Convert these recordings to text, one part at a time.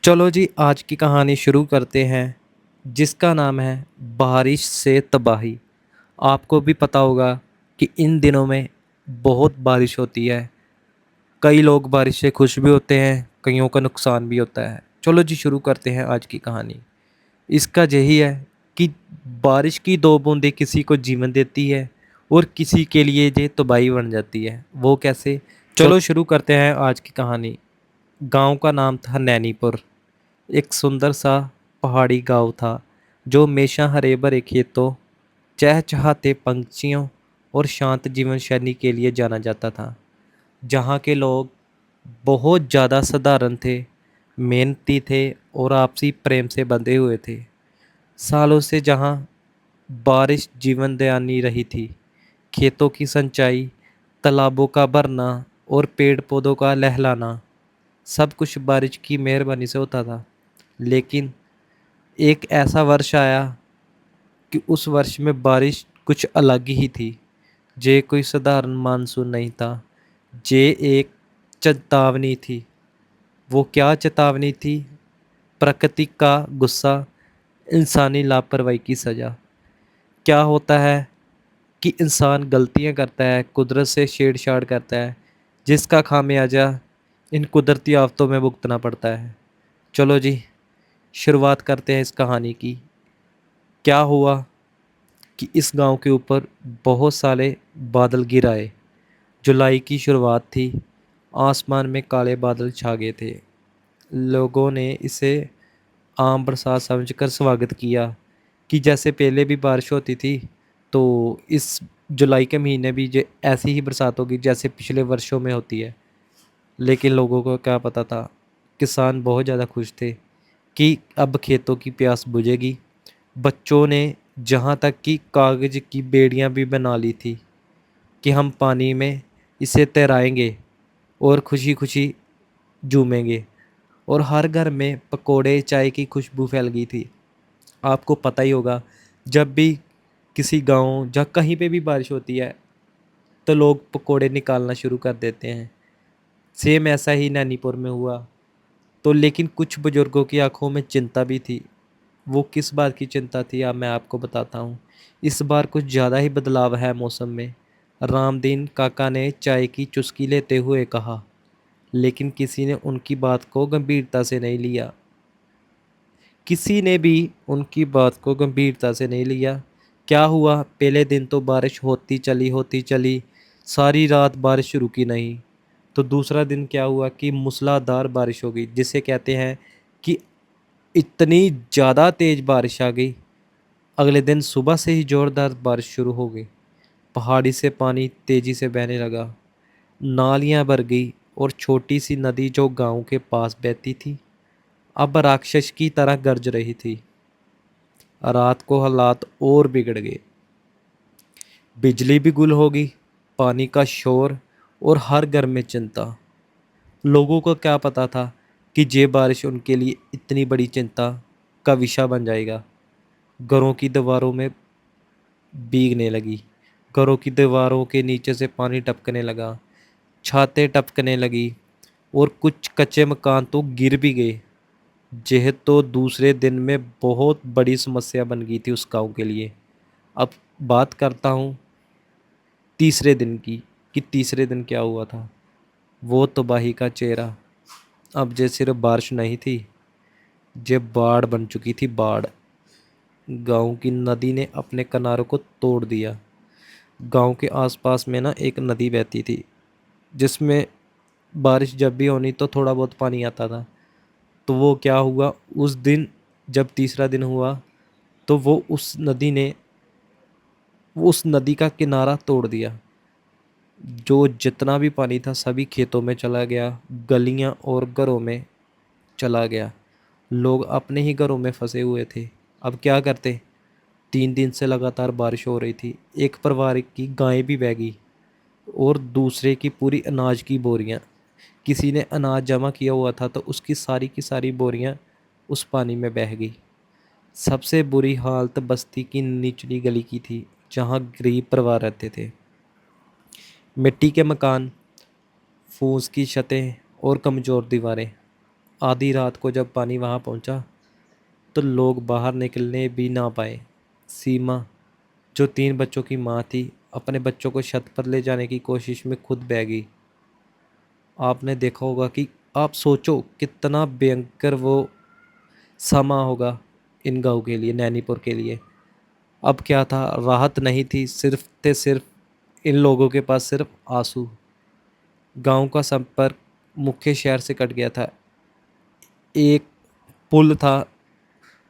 चलो जी, आज की कहानी शुरू करते हैं जिसका नाम है बारिश से तबाही। आपको भी पता होगा कि इन दिनों में बहुत बारिश होती है। कई लोग बारिश से खुश भी होते हैं, कईयों का नुकसान भी होता है। चलो जी, शुरू करते हैं आज की कहानी। इसका यही है कि बारिश की दो बूंदें किसी को जीवन देती है और किसी के लिए ये तबाही बन जाती है। वो कैसे? चलो शुरू करते हैं आज की कहानी। गांव का नाम था नैनीपुर। एक सुंदर सा पहाड़ी गांव था जो हमेशा हरे भरे खेतों, चहचहाते पंछियों और शांत जीवन शैली के लिए जाना जाता था। जहाँ के लोग बहुत ज़्यादा साधारण थे, मेहनती थे और आपसी प्रेम से बंधे हुए थे। सालों से जहाँ बारिश जीवन दयानी रही थी, खेतों की सिंचाई, तालाबों का भरना और पेड़ पौधों का लहलाना, सब कुछ बारिश की मेहरबानी से होता था। लेकिन एक ऐसा वर्ष आया कि उस वर्ष में बारिश कुछ अलग ही थी। जे कोई साधारण मानसून नहीं था, जे एक चेतावनी थी। वो क्या चेतावनी थी? प्रकृति का गुस्सा, इंसानी लापरवाही की सज़ा। क्या होता है कि इंसान गलतियां करता है, कुदरत से छेड़छाड़ करता है, जिसका खामियाजा इन कुदरती आफतों में भुगतना पड़ता है। चलो जी, शुरुआत करते हैं इस कहानी की। क्या हुआ कि इस गांव के ऊपर बहुत सारे बादल गिर आए। जुलाई की शुरुआत थी। आसमान में काले बादल छा गए थे। लोगों ने इसे आम बरसात समझकर स्वागत किया कि जैसे पहले भी बारिश होती थी, तो इस जुलाई के महीने भी ऐसी ही बरसात होगी जैसे पिछले वर्षों में होती है। लेकिन लोगों को क्या पता था, किसान बहुत ज़्यादा खुश थे कि अब खेतों की प्यास बुझेगी। बच्चों ने जहाँ तक कि कागज़ की बेड़ियाँ भी बना ली थी कि हम पानी में इसे तैराएंगे और खुशी खुशी झूमेंगे। और हर घर में पकोड़े, चाय की खुशबू फैल गई थी। आपको पता ही होगा, जब भी किसी गांव या कहीं पे भी बारिश होती है तो लोग पकोड़े निकालना शुरू कर देते हैं। सेम ऐसा ही नैनीपुर में हुआ। तो लेकिन कुछ बुजुर्गों की आंखों में चिंता भी थी। वो किस बात की चिंता थी, अब मैं आपको बताता हूँ। इस बार कुछ ज़्यादा ही बदलाव है मौसम में। रामदीन काका ने चाय की चुस्की लेते हुए कहा। लेकिन किसी ने उनकी बात को गंभीरता से नहीं लिया। किसी ने भी उनकी बात को गंभीरता से नहीं लिया। क्या हुआ? पहले दिन तो बारिश होती चली, सारी रात बारिश रुकी नहीं। तो दूसरा दिन क्या हुआ कि मूसलाधार बारिश हो गई, जिसे कहते हैं कि इतनी ज़्यादा तेज़ बारिश आ गई। अगले दिन सुबह से ही ज़ोरदार बारिश शुरू हो गई। पहाड़ी से पानी तेज़ी से बहने लगा, नालियाँ भर गई और छोटी सी नदी जो गांव के पास बहती थी, अब राक्षस की तरह गरज रही थी। रात को हालात और बिगड़ गए। बिजली भी गुल हो गई, पानी का शोर और हर घर में चिंता। लोगों को क्या पता था कि ये बारिश उनके लिए इतनी बड़ी चिंता का विषय बन जाएगा। घरों की दीवारों में भीगने लगी। घरों की दीवारों के नीचे से पानी टपकने लगा, छातें टपकने लगी और कुछ कच्चे मकान तो गिर भी गए। यह तो दूसरे दिन में बहुत बड़ी समस्या बन गई थी उस गांव के लिए। अब बात करता हूँ तीसरे दिन की, कि तीसरे दिन क्या हुआ था। वो तबाही का चेहरा। अब जे सिर्फ बारिश नहीं थी, जे बाढ़ बन चुकी थी, बाढ़। गांव की नदी ने अपने किनारों को तोड़ दिया। गांव के आसपास में ना एक नदी बहती थी, जिसमें बारिश जब भी होनी तो थोड़ा बहुत पानी आता था। तो वो क्या हुआ उस दिन, जब तीसरा दिन हुआ, तो वो उस नदी का किनारा तोड़ दिया। जो जितना भी पानी था सभी खेतों में चला गया, गलियां और घरों में चला गया। लोग अपने ही घरों में फंसे हुए थे। अब क्या करते? 3 दिन से लगातार बारिश हो रही थी। एक परिवार की गाय भी बह गई और दूसरे की पूरी अनाज की बोरियां। किसी ने अनाज जमा किया हुआ था तो उसकी सारी की सारी बोरियां उस पानी में बह गई। सबसे बुरी हालत बस्ती की निचली गली की थी, जहां गरीब परिवार रहते थे। मिट्टी के मकान, फूस की छतें और कमज़ोर दीवारें। आधी रात को जब पानी वहाँ पहुँचा तो लोग बाहर निकलने भी ना पाए। सीमा, जो 3 बच्चों की माँ थी, अपने बच्चों को छत पर ले जाने की कोशिश में खुद बह गई। आपने देखा होगा कि आप सोचो कितना भयंकर वो समा होगा इन गाँव के लिए, नैनीपुर के लिए। अब क्या था, राहत नहीं थी, सिर्फ इन लोगों के पास सिर्फ आंसू। गांव का संपर्क मुख्य शहर से कट गया था। एक पुल था,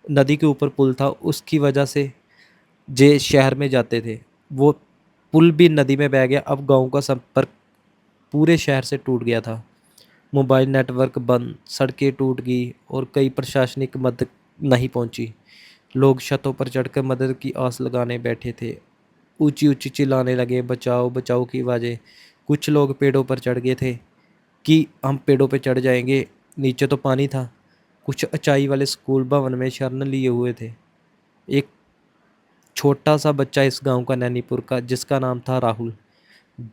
नदी के ऊपर पुल था, उसकी वजह से जे शहर में जाते थे, वो पुल भी नदी में बह गया। अब गांव का संपर्क पूरे शहर से टूट गया था। मोबाइल नेटवर्क बंद, सड़कें टूट गई और कई प्रशासनिक मदद नहीं पहुंची। लोग छतों पर चढ़कर मदद की आस लगाने बैठे थे। ऊंची ऊंची चिल्लाने लगे, बचाओ बचाओ की आवाज़ें। कुछ लोग पेड़ों पर चढ़ गए थे कि हम पेड़ों पर चढ़ जाएंगे, नीचे तो पानी था। कुछ ऊंचाई वाले स्कूल भवन में शरण लिए हुए थे। एक छोटा सा बच्चा इस गांव का, नैनीपुर का, जिसका नाम था राहुल,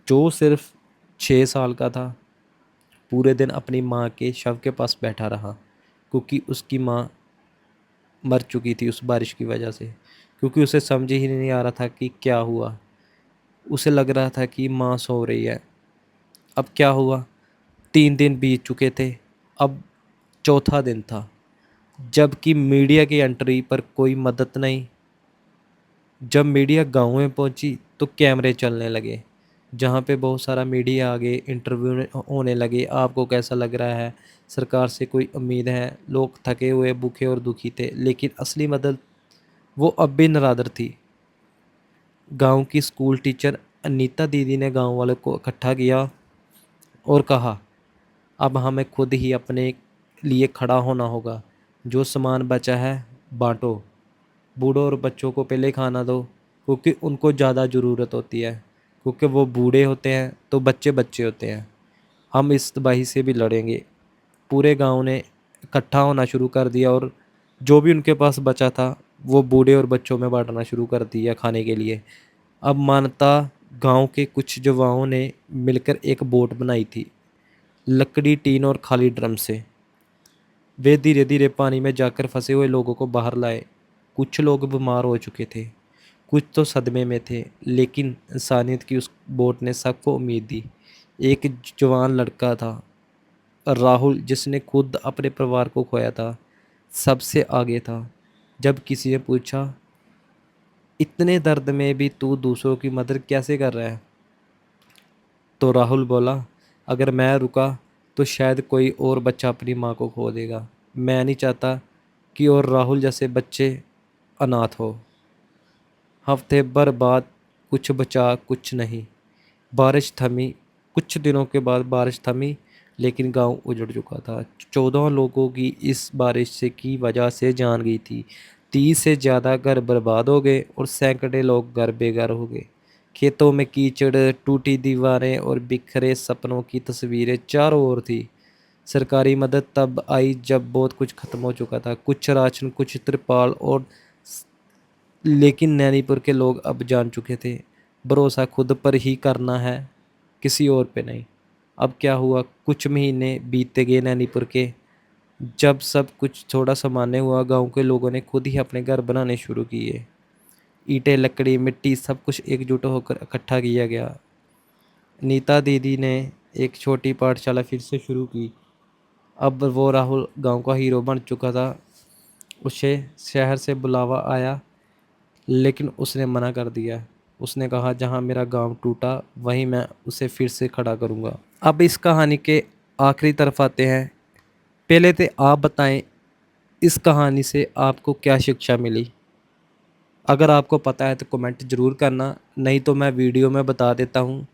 जो सिर्फ 6 साल का था, पूरे दिन अपनी माँ के शव के पास बैठा रहा, क्योंकि उसकी माँ मर चुकी थी उस बारिश की वजह से। क्योंकि उसे समझ ही नहीं आ रहा था कि क्या हुआ। उसे लग रहा था कि माँ सो रही है। अब क्या हुआ, 3 दिन बीत चुके थे, अब चौथा दिन था, जबकि मीडिया की एंट्री पर कोई मदद नहीं। जब मीडिया गाँव में पहुंची तो कैमरे चलने लगे, जहां पे बहुत सारा मीडिया आ गए, इंटरव्यू होने लगे। आपको कैसा लग रहा है, सरकार से कोई उम्मीद है? लोग थके हुए, भूखे और दुखी थे, लेकिन असली मदद वो अब भी नरादर थी। गांव की स्कूल टीचर अनीता दीदी ने गांव वालों को इकट्ठा किया और कहा, अब हमें खुद ही अपने लिए खड़ा होना होगा। जो सामान बचा है बांटो, बूढ़ों और बच्चों को पहले खाना दो, क्योंकि उनको ज़्यादा ज़रूरत होती है। क्योंकि वो बूढ़े होते हैं तो बच्चे बच्चे होते हैं। हम इस तबाही से भी लड़ेंगे। पूरे गांव ने इकट्ठा होना शुरू कर दिया और जो भी उनके पास बचा था वो बूढ़े और बच्चों में बांटना शुरू कर दिया खाने के लिए। अब मानता, गांव के कुछ युवाओं ने मिलकर एक बोट बनाई थी, लकड़ी, टीन और खाली ड्रम से। वे धीरे धीरे पानी में जाकर फंसे हुए लोगों को बाहर लाए। कुछ लोग बीमार हो चुके थे, कुछ तो सदमे में थे, लेकिन इंसानियत की उस बोट ने सबको उम्मीद दी। एक जवान लड़का था, राहुल, जिसने खुद अपने परिवार को खोया था, सबसे आगे था। जब किसी ने पूछा, इतने दर्द में भी तू दूसरों की मदद कैसे कर रहा है, तो राहुल बोला, अगर मैं रुका तो शायद कोई और बच्चा अपनी माँ को खो देगा। मैं नहीं चाहता कि और राहुल जैसे बच्चे अनाथ हो। हफ्ते भर बाद कुछ बचा, कुछ नहीं। बारिश थमी, कुछ दिनों के बाद बारिश थमी, लेकिन गांव उजड़ चुका था। 14 लोगों की इस बारिश से की वजह से जान गई थी। 30 से ज़्यादा घर बर्बाद हो गए और सैकड़े लोग घर बेघर हो गए। खेतों में कीचड़, टूटी दीवारें और बिखरे सपनों की तस्वीरें चारों ओर थी। सरकारी मदद तब आई जब बहुत कुछ खत्म हो चुका था, कुछ राशन, कुछ तिरपाल और, लेकिन नैनीपुर के लोग अब जान चुके थे, भरोसा खुद पर ही करना है, किसी और पे नहीं। अब क्या हुआ, कुछ महीने बीते गए नैनीपुर के। जब सब कुछ थोड़ा सामान्य हुआ, गांव के लोगों ने खुद ही अपने घर बनाने शुरू किए। ईंटें, लकड़ी, मिट्टी, सब कुछ एकजुट होकर इकट्ठा किया गया। नीता दीदी ने एक छोटी पाठशाला फिर से शुरू की। अब वो राहुल गांव का हीरो बन चुका था। उसे शहर से बुलावा आया, लेकिन उसने मना कर दिया। उसने कहा, जहां मेरा गांव टूटा वहीं मैं उसे फिर से खड़ा करूंगा। अब इस कहानी के आखिरी तरफ आते हैं। पहले तो आप बताएं, इस कहानी से आपको क्या शिक्षा मिली? अगर आपको पता है तो कमेंट ज़रूर करना, नहीं तो मैं वीडियो में बता देता हूँ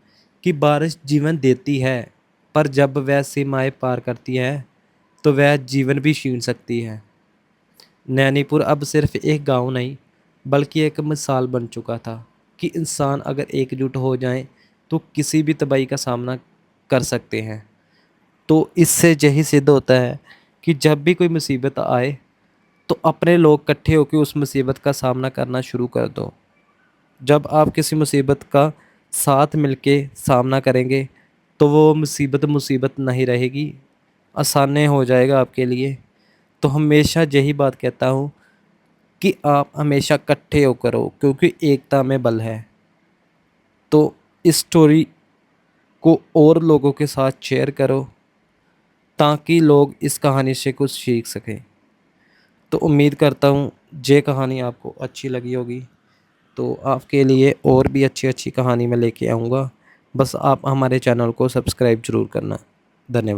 कि बारिश जीवन देती है, पर जब वह सीमाएं पार करती है तो वह जीवन भी छीन सकती है। नैनीपुर अब सिर्फ एक गांव नहीं, बल्कि एक मिसाल बन चुका था कि इंसान अगर एकजुट हो जाएं तो किसी भी तबाही का सामना कर सकते हैं। तो इससे यही सिद्ध होता है कि जब भी कोई मुसीबत आए तो अपने लोग इकट्ठे होकर उस मुसीबत का सामना करना शुरू कर दो। जब आप किसी मुसीबत का साथ मिलके सामना करेंगे तो वो मुसीबत मुसीबत नहीं रहेगी, आसानी हो जाएगा आपके लिए। तो हमेशा यही बात कहता हूँ कि आप हमेशा इकट्ठे होकर हो, क्योंकि एकता में बल है। तो इस स्टोरी को और लोगों के साथ शेयर करो ताकि लोग इस कहानी से कुछ सीख सकें। तो उम्मीद करता हूँ ये कहानी आपको अच्छी लगी होगी। तो आपके लिए और भी अच्छी अच्छी कहानी मैं लेके आऊँगा। बस आप हमारे चैनल को सब्सक्राइब ज़रूर करना। धन्यवाद।